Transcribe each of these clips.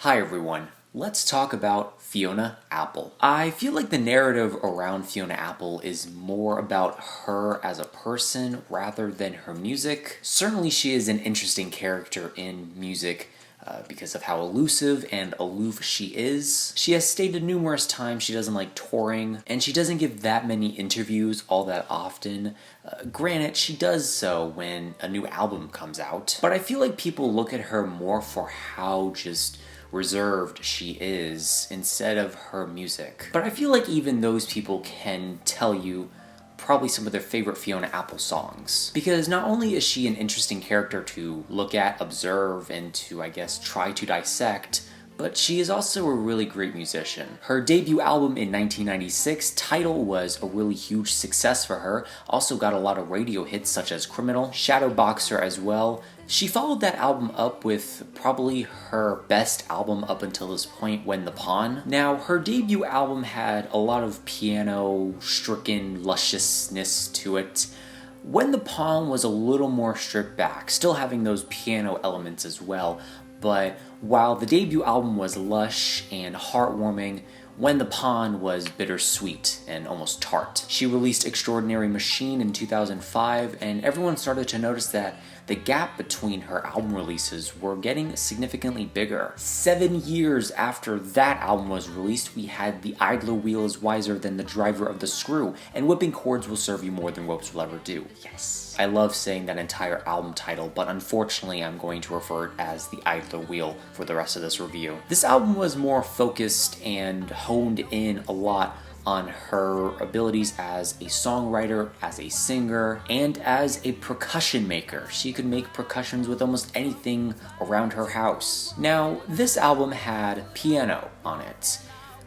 Hi everyone, let's talk about Fiona Apple. I feel like the narrative around Fiona Apple is more about her as a person rather than her music. Certainly she is an interesting character in music because of how elusive and aloof she is. She has stated numerous times she doesn't like touring, and she doesn't give that many interviews all that often. Granted, she does so when a new album comes out, but I feel like people look at her more for how just reserved she is instead of her music. But I feel like even those people can tell you probably some of their favorite Fiona Apple songs. Because not only is she an interesting character to look at, observe, and to, I guess, try to dissect, but she is also a really great musician. Her debut album in 1996, Tidal, was a really huge success for her, also got a lot of radio hits such as Criminal, Shadow Boxer as well. She followed that album up with probably her best album up until this point, When the Pawn. Now, her debut album had a lot of piano-stricken lusciousness to it. When the Pawn was a little more stripped back, still having those piano elements as well, but while the debut album was lush and heartwarming, When the Pawn was bittersweet and almost tart. She released Extraordinary Machine in 2005, and everyone started to notice that the gap between her album releases were getting significantly bigger. 7 years after that album was released, we had The Idler Wheel is Wiser Than the Driver of the Screw, and Whipping Cords Will Serve You More Than Ropes Will Ever Do. Yes. I love saying that entire album title, but unfortunately I'm going to refer it as The Idler Wheel for the rest of this review. This album was more focused and honed in a lot on her abilities as a songwriter, as a singer, and as a percussion maker. She could make percussions with almost anything around her house. Now, this album had piano on it,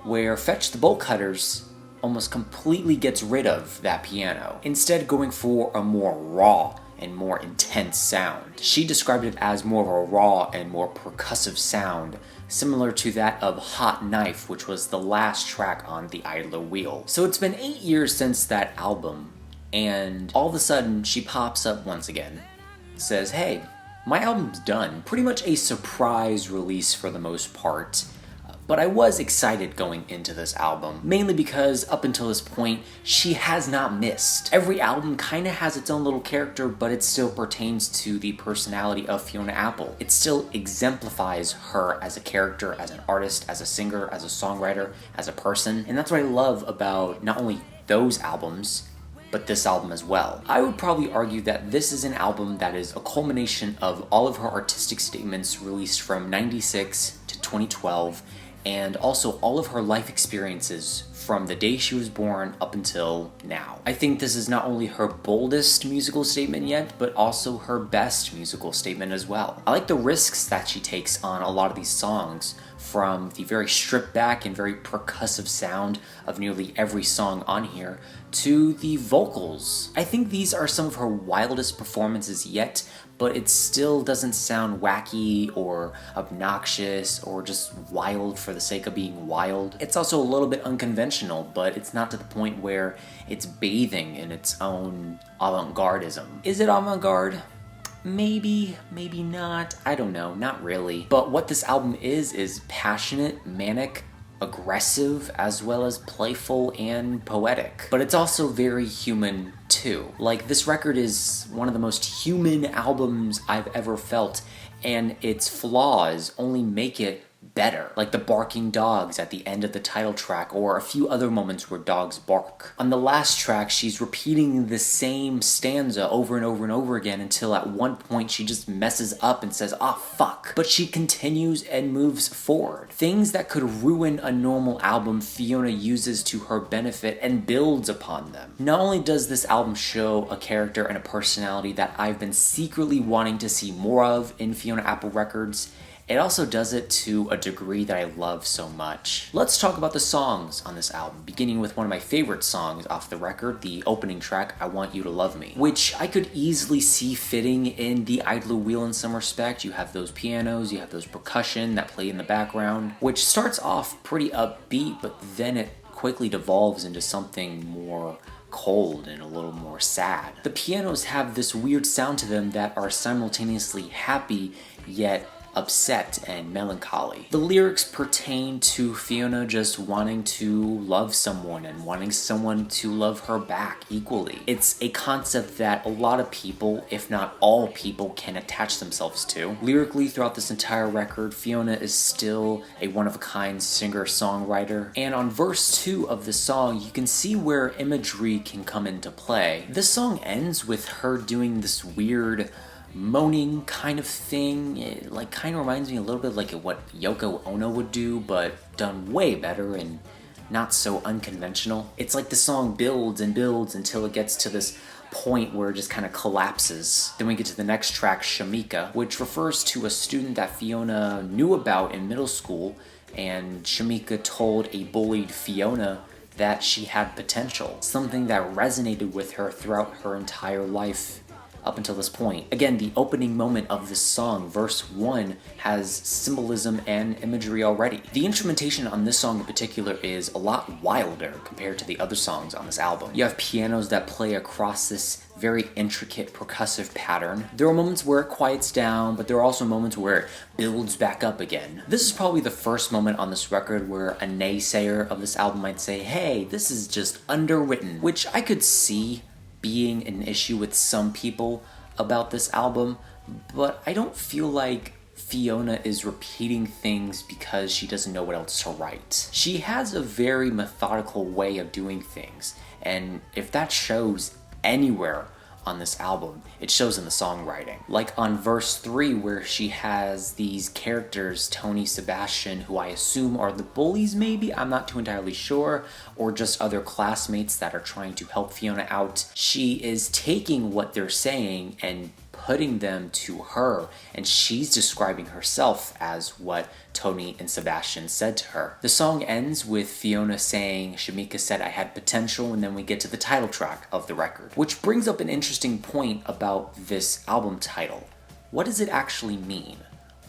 where Fetch the Bolt Cutters almost completely gets rid of that piano, instead going for a more raw and more intense sound. She described it as more of a raw and more percussive sound, similar to that of Hot Knife, which was the last track on The Idler Wheel. So it's been 8 years since that album, and all of a sudden she pops up once again, says, hey, my album's done. Pretty much a surprise release for the most part. But I was excited going into this album, mainly because up until this point, she has not missed. Every album kinda has its own little character, but it still pertains to the personality of Fiona Apple. It still exemplifies her as a character, as an artist, as a singer, as a songwriter, as a person. And that's what I love about not only those albums, but this album as well. I would probably argue that this is an album that is a culmination of all of her artistic statements released from 96 to 2012, and also all of her life experiences from the day she was born up until now. I think this is not only her boldest musical statement yet, but also her best musical statement as well. I like the risks that she takes on a lot of these songs, from the very stripped back and very percussive sound of nearly every song on here, to the vocals. I think these are some of her wildest performances yet, but it still doesn't sound wacky or obnoxious or just wild for the sake of being wild. It's also a little bit unconventional, but it's not to the point where it's bathing in its own avant-gardism. Is it avant-garde? Maybe, maybe not, I don't know, not really. But what this album is passionate, manic, aggressive, as well as playful and poetic. But it's also very human too. Like, this record is one of the most human albums I've ever felt, and its flaws only make it better, like the barking dogs at the end of the title track, or a few other moments where dogs bark. On the last track, she's repeating the same stanza over and over and over again until at one point she just messes up and says, "Ah, fuck." But she continues and moves forward. Things that could ruin a normal album, Fiona uses to her benefit and builds upon them. Not only does this album show a character and a personality that I've been secretly wanting to see more of in Fiona Apple records, it also does it to a degree that I love so much. Let's talk about the songs on this album, beginning with one of my favorite songs off the record, the opening track, I Want You to Love Me, which I could easily see fitting in The Idler Wheel in some respect. You have those pianos, you have those percussion that play in the background, which starts off pretty upbeat, but then it quickly devolves into something more cold and a little more sad. The pianos have this weird sound to them that are simultaneously happy, yet upset and melancholy. The lyrics pertain to Fiona just wanting to love someone and wanting someone to love her back equally. It's a concept that a lot of people, if not all people, can attach themselves to. Lyrically, throughout this entire record, Fiona is still a one-of-a-kind singer-songwriter, and on verse 2 of the song, you can see where imagery can come into play. This song ends with her doing this weird moaning kind of thing. It kind of reminds me a little bit like what Yoko Ono would do, but done way better and not so unconventional. It's like the song builds and builds until it gets to this point where it just kind of collapses. Then we get to the next track, Shamika, which refers to a student that Fiona knew about in middle school, and Shamika told a bullied Fiona that she had potential, something that resonated with her throughout her entire life up until this point. Again, the opening moment of this song, verse 1, has symbolism and imagery already. The instrumentation on this song in particular is a lot wilder compared to the other songs on this album. You have pianos that play across this very intricate percussive pattern. There are moments where it quiets down, but there are also moments where it builds back up again. This is probably the first moment on this record where a naysayer of this album might say, hey, this is just underwritten, which I could see being an issue with some people about this album, but I don't feel like Fiona is repeating things because she doesn't know what else to write. She has a very methodical way of doing things, and if that shows anywhere on this album, it shows in the songwriting. Like on verse 3, where she has these characters, Tony, Sebastian, who I assume are the bullies maybe, I'm not too entirely sure, or just other classmates that are trying to help Fiona out. She is taking what they're saying and putting them to her, and she's describing herself as what Tony and Sebastian said to her. The song ends with Fiona saying, Shamika said I had potential, and then we get to the title track of the record, which brings up an interesting point about this album title. What does it actually mean?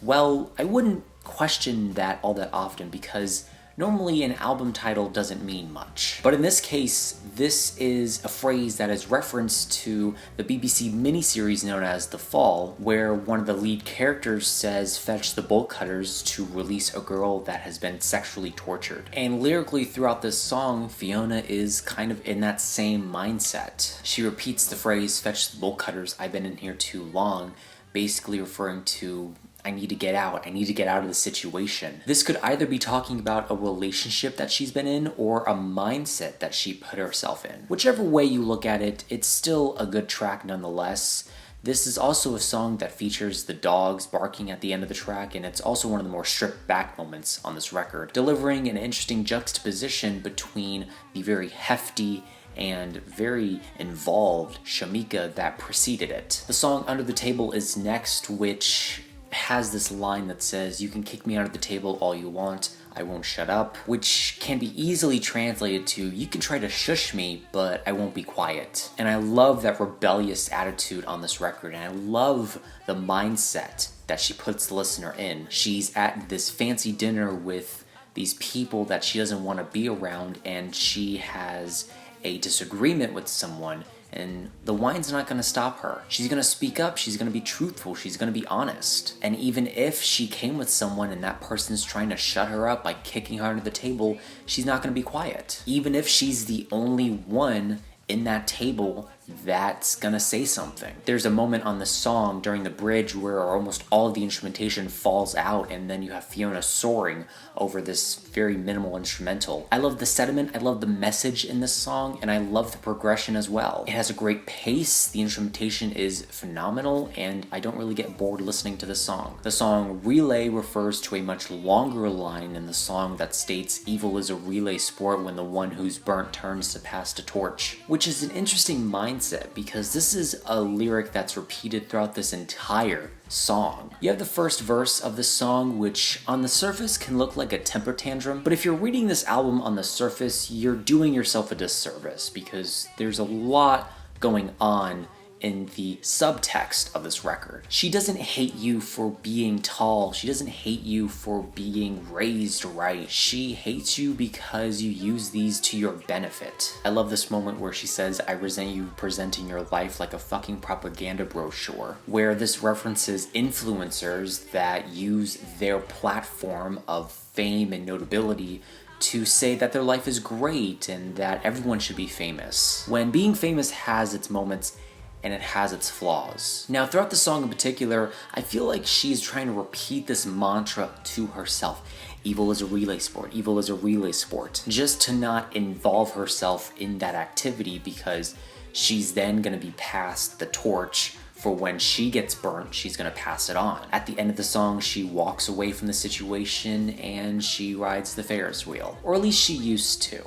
Well, I wouldn't question that all that often because normally an album title doesn't mean much. But in this case, this is a phrase that is referenced to the BBC miniseries known as The Fall, where one of the lead characters says, fetch the bolt cutters to release a girl that has been sexually tortured. And lyrically throughout this song, Fiona is kind of in that same mindset. She repeats the phrase, fetch the bolt cutters, I've been in here too long, basically referring to I need to get out. I need to get out of the situation. This could either be talking about a relationship that she's been in or a mindset that she put herself in. Whichever way you look at it, it's still a good track nonetheless. This is also a song that features the dogs barking at the end of the track, and it's also one of the more stripped back moments on this record, delivering an interesting juxtaposition between the very hefty and very involved Shamika that preceded it. The song Under the Table is next, which has this line that says, you can kick me under the table all you want, I won't shut up, which can be easily translated to, you can try to shush me, but I won't be quiet. And I love that rebellious attitude on this record, and I love the mindset that she puts the listener in. She's at this fancy dinner with these people that she doesn't want to be around, and she has a disagreement with someone, and the wine's not going to stop her. She's going to speak up, she's going to be truthful, she's going to be honest. And even if she came with someone and that person's trying to shut her up by kicking her under the table, she's not going to be quiet. Even if she's the only one in that table that's gonna say something. There's a moment on the song during the bridge where almost all of the instrumentation falls out, and then you have Fiona soaring over this very minimal instrumental. I love the sentiment, I love the message in this song, and I love the progression as well. It has a great pace, the instrumentation is phenomenal, and I don't really get bored listening to this song. The song Relay refers to a much longer line in the song that states, evil is a relay sport when the one who's burnt turns to pass the torch, which is an interesting mindset because this is a lyric that's repeated throughout this entire song. You have the first verse of the song, which on the surface can look like a temper tantrum, but if you're reading this album on the surface, you're doing yourself a disservice because there's a lot going on in the subtext of this record. She doesn't hate you for being tall. She doesn't hate you for being raised right. She hates you because you use these to your benefit. I love this moment where she says, I resent you presenting your life like a fucking propaganda brochure, where this references influencers that use their platform of fame and notability to say that their life is great and that everyone should be famous, when being famous has its moments and it has its flaws. Now, throughout the song in particular, I feel like she's trying to repeat this mantra to herself. Evil is a relay sport, evil is a relay sport, just to not involve herself in that activity, because she's then gonna be passed the torch for when she gets burnt, she's gonna pass it on. At the end of the song, she walks away from the situation and she rides the Ferris wheel. Or at least she used to.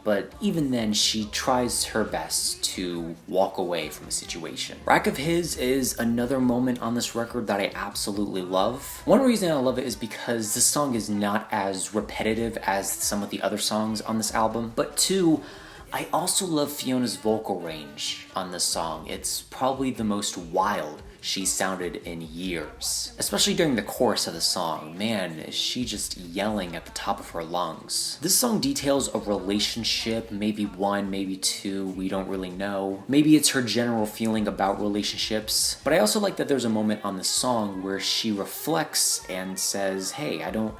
But even then, she tries her best to walk away from the situation. Rack of His is another moment on this record that I absolutely love. One reason I love it is because this song is not as repetitive as some of the other songs on this album. But two, I also love Fiona's vocal range on this song. It's probably the most wild she's sounded in years. Especially during the chorus of the song. Man, is she just yelling at the top of her lungs. This song details a relationship, maybe one, maybe two, we don't really know. Maybe it's her general feeling about relationships. But I also like that there's a moment on the song where she reflects and says, hey, I don't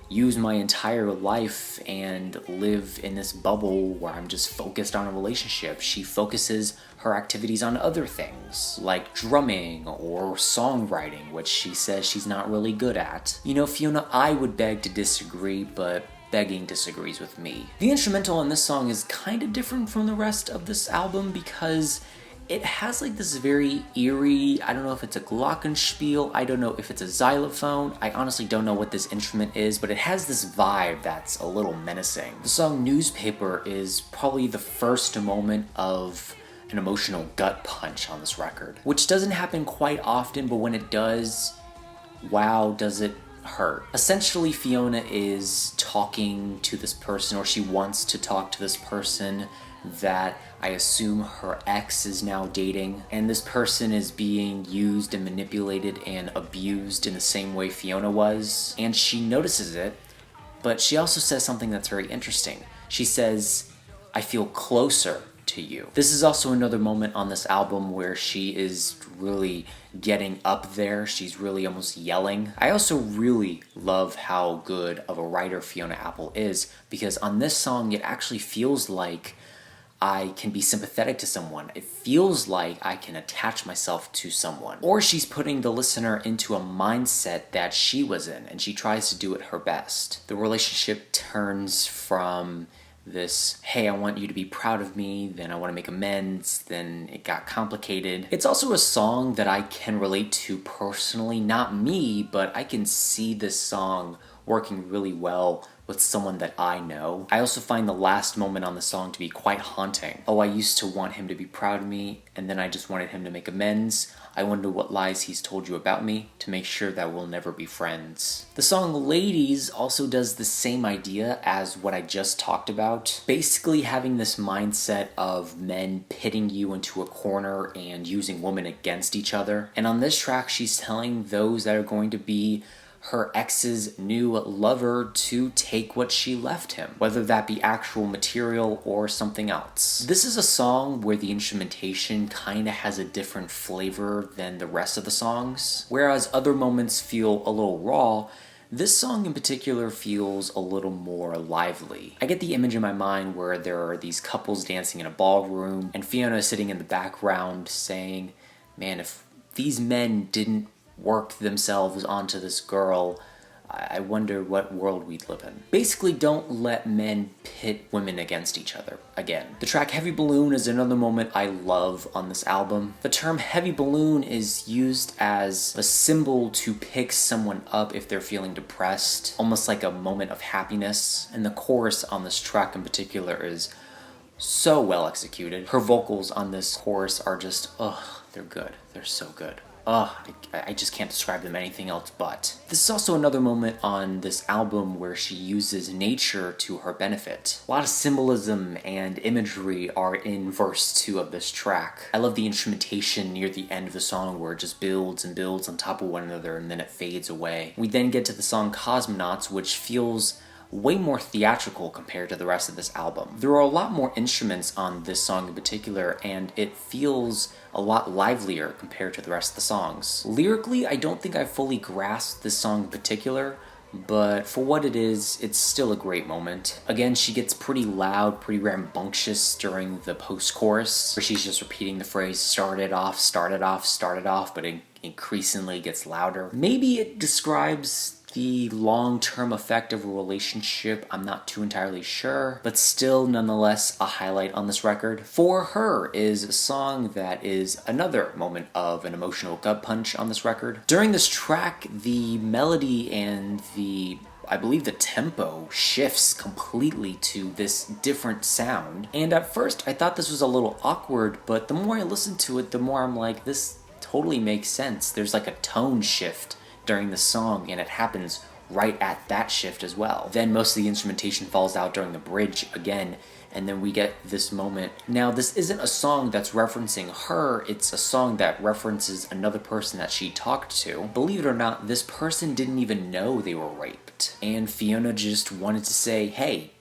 use my entire life and live in this bubble where I'm just focused on a relationship. She focuses her activities on other things, like drumming or songwriting, which she says she's not really good at. You know, Fiona, I would beg to disagree, but begging disagrees with me. The instrumental on this song is kind of different from the rest of this album because it has like this very eerie, I don't know if it's a glockenspiel, I don't know if it's a xylophone, I honestly don't know what this instrument is, but it has this vibe that's a little menacing. The song Newspaper is probably the first moment of an emotional gut punch on this record, which doesn't happen quite often, but when it does, wow, does it hurt. Essentially, Fiona is talking to this person, or she wants to talk to this person that I assume her ex is now dating, and this person is being used and manipulated and abused in the same way Fiona was, and she notices it, but she also says something that's very interesting. She says, I feel closer to you. This is also another moment on this album where she is really getting up there. She's really almost yelling. I also really love how good of a writer Fiona Apple is, because on this song it actually feels like I can be sympathetic to someone. It feels like I can attach myself to someone. Or she's putting the listener into a mindset that she was in, and she tries to do it her best. The relationship turns from this, hey, I want you to be proud of me, then I want to make amends, then it got complicated. It's also a song that I can relate to personally, not me, but I can see this song working really well with someone that I know. I also find the last moment on the song to be quite haunting. Oh, I used to want him to be proud of me, and then I just wanted him to make amends. I wonder what lies he's told you about me to make sure that we'll never be friends. The song Ladies also does the same idea as what I just talked about. Basically having this mindset of men pitting you into a corner and using women against each other. And on this track, she's telling those that are going to be her ex's new lover to take what she left him, whether that be actual material or something else. This is a song where the instrumentation kinda has a different flavor than the rest of the songs. Whereas other moments feel a little raw, this song in particular feels a little more lively. I get the image in my mind where there are these couples dancing in a ballroom and Fiona is sitting in the background saying, man, if these men didn't work themselves onto this girl, I wonder what world we'd live in. Basically, don't let men pit women against each other again. The track Heavy Balloon is another moment I love on this album. The term heavy balloon is used as a symbol to pick someone up if they're feeling depressed, almost like a moment of happiness. And the chorus on this track in particular is so well executed. Her vocals on this chorus are just, ugh, they're good. They're so good. I just can't describe them anything else but. This is also another moment on this album where she uses nature to her benefit. A lot of symbolism and imagery are in verse 2 of this track. I love the instrumentation near the end of the song where it just builds and builds on top of one another and then it fades away. We then get to the song Cosmonauts, which feels way more theatrical compared to the rest of this album. There are a lot more instruments on this song in particular, and it feels a lot livelier compared to the rest of the songs. Lyrically, I don't think I fully grasped this song in particular, but for what it is, it's still a great moment. Again, she gets pretty loud, pretty rambunctious during the post-chorus, where she's just repeating the phrase, started off, started off, started off, but it increasingly gets louder. Maybe it describes the long-term effect of a relationship, I'm not too entirely sure, but still nonetheless a highlight on this record. For Her is a song that is another moment of an emotional gut punch on this record. During this track, the melody and I believe the tempo shifts completely to this different sound. And at first I thought this was a little awkward, but the more I listen to it, the more I'm like, this totally makes sense. There's like a tone shift during the song, and it happens right at that shift as well. Then most of the instrumentation falls out during the bridge again, and then we get this moment. Now, this isn't a song that's referencing her, it's a song that references another person that she talked to. Believe it or not, this person didn't even know they were raped, and Fiona just wanted to say, hey,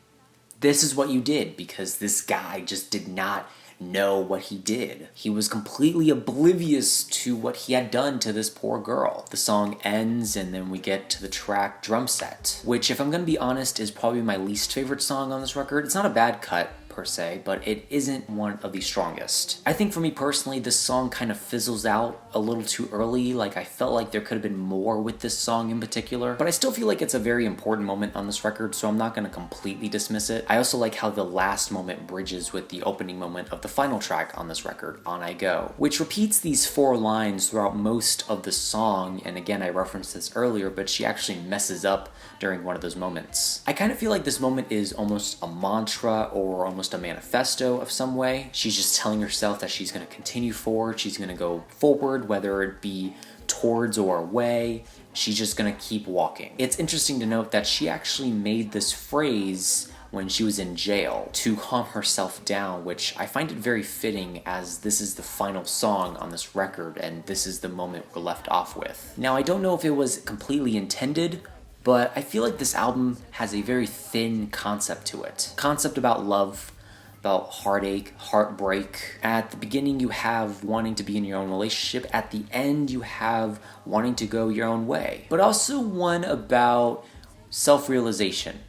this is what you did, because this guy just did not know what he did. He was completely oblivious to what he had done to this poor girl. The song ends and then we get to the track Drumset, which, if I'm gonna be honest, is probably my least favorite song on this record. It's not a bad cut per se, but it isn't one of the strongest. I think for me personally, this song kind of fizzles out a little too early. Like, I felt like there could have been more with this song in particular, but I still feel like it's a very important moment on this record, so I'm not going to completely dismiss it. I also like how the last moment bridges with the opening moment of the final track on this record, On I Go, which repeats these 4 lines throughout most of the song, and again, I referenced this earlier, but she actually messes up during one of those moments. I kind of feel like this moment is almost a mantra or almost a manifesto of some way. She's just telling herself that she's going to continue forward, she's going to go forward, whether it be towards or away, she's just going to keep walking. It's interesting to note that she actually made this phrase when she was in jail to calm herself down, which I find it very fitting as this is the final song on this record and this is the moment we're left off with. Now, I don't know if it was completely intended, but I feel like this album has a very thin concept to it. Concept about love, about heartache, heartbreak. At the beginning, you have wanting to be in your own relationship. At the end, you have wanting to go your own way. But also one about self-realization,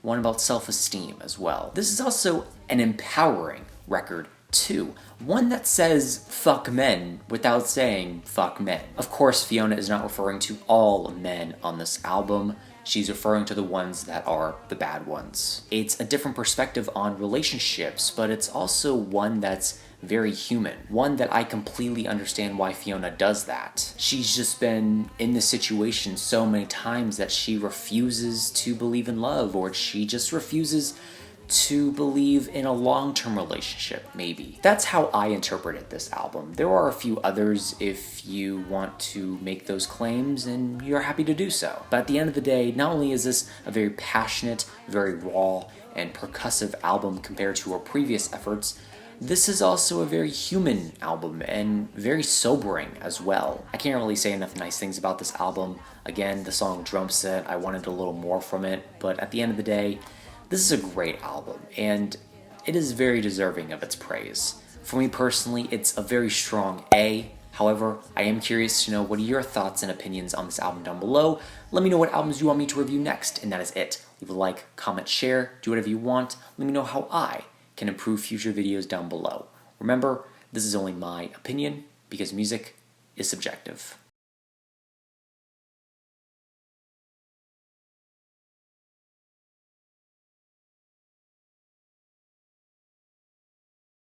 one about self-esteem as well. This is also an empowering record too. One that says fuck men without saying fuck men. Of course, Fiona is not referring to all men on this album. She's referring to the ones that are the bad ones. It's a different perspective on relationships, but it's also one that's very human. One that I completely understand why Fiona does that. She's just been in this situation so many times that she refuses to believe in love, or she just refuses to believe in a long-term relationship, maybe. That's how I interpreted this album. There are a few others if you want to make those claims, and you're happy to do so. But at the end of the day, not only is this a very passionate, very raw, and percussive album compared to her previous efforts, this is also a very human album and very sobering as well. I can't really say enough nice things about this album. Again, the song Drumset, I wanted a little more from it, but at the end of the day, this is a great album, and it is very deserving of its praise. For me personally, it's a very strong A. However, I am curious to know what are your thoughts and opinions on this album down below. Let me know what albums you want me to review next, and that is it. Leave a like, comment, share, do whatever you want. Let me know how I can improve future videos down below. Remember, this is only my opinion, because music is subjective.